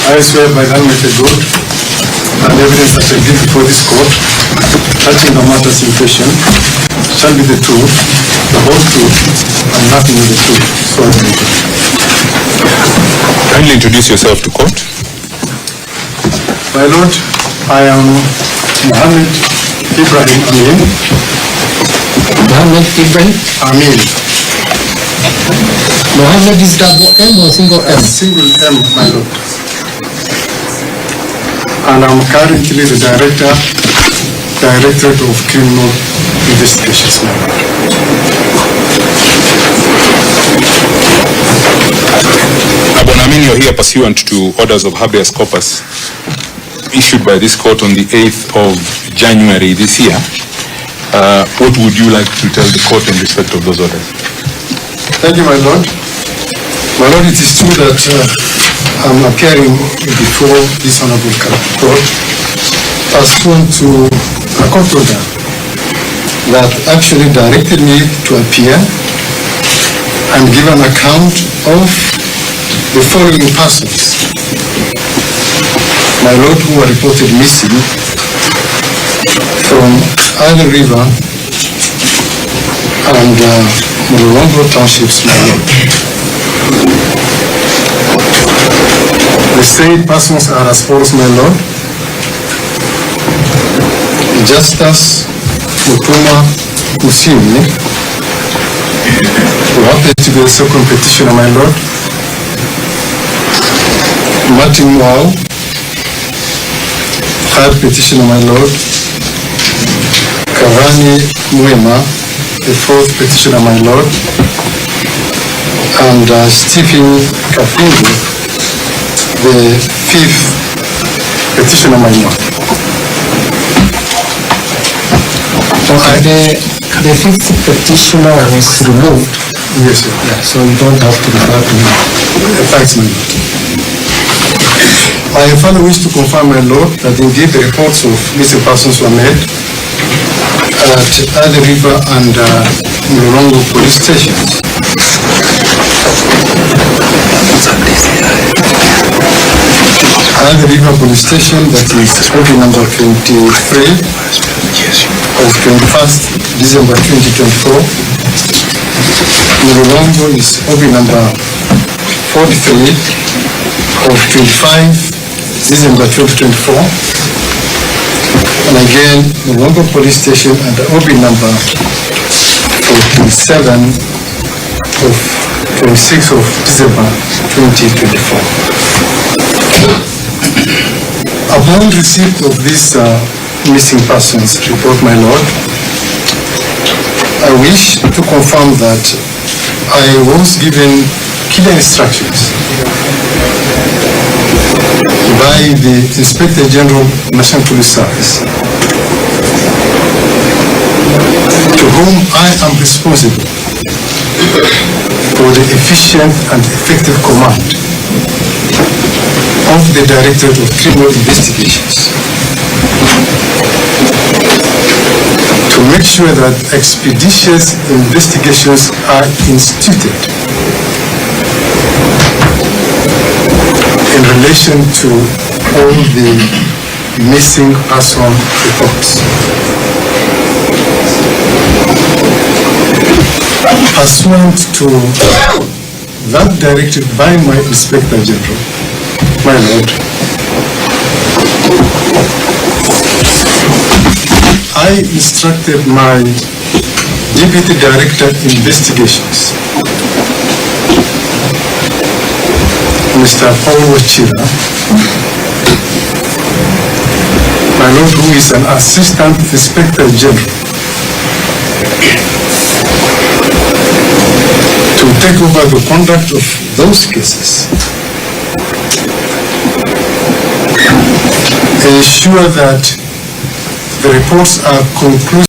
I swear by the Almighty God and evidence that I give before this court touching the matters in question shall be the truth, the whole truth, and nothing but the truth. So help me God. Kindly introduce yourself to court. My Lord, I am Mohamed Ibrahim Amin. Mohamed Ibrahim. Amin. Mohamed is double M or single M? Single M, my Lord. And I'm currently the Directorate of Criminal Investigations, my Lord. Amin, you're here pursuant to orders of habeas corpus issued by this court on the 8th of January this year. What would you like to tell the court in respect of those orders? Thank you, my Lord. My Lord, it is true that I'm appearing before this honorable court pursuant to a court order that actually directed me to appear and give an account of the following persons, my Lord, who were reported missing from Island River and Mulolongo townships, my Lord. The said persons are as follows, my Lord. Justus Mutuma Musimi, who happens to be the second petitioner, my Lord. Martin Wao, third petitioner, my Lord. Kavani Mwema, the fourth petitioner, my Lord. And Stephen Kafungu, the fifth petitioner, my Lord. The fifth petitioner was removed. Yes, sir. Yeah, so you don't have to refer to him. Thanks, my Lord. I further wish to confirm, my Lord, that indeed the reports of missing persons were made at Island River and Mulolongo police stations. Island River police station, that is OB number 23 of 21st December 2024. Mulolongo is OB number 43 of 25 December 2024. And again, Mulolongo police station and the OB number 47 of 26 of December 2024. Upon receipt of this missing persons report, my Lord, I wish to confirm that I was given clear instructions by the Inspector General National Police Service, to whom I am responsible for the efficient and effective command of the Directorate of Criminal Investigations, to make sure that expeditious investigations are instituted in relation to all the missing person reports. Pursuant to that directed by my Inspector General, my Lord, I instructed my Deputy Director Investigations, Mr. Paul Wachira, my Lord, who is an Assistant Inspector General, to take over the conduct of those cases, ensure that the reports are conclusive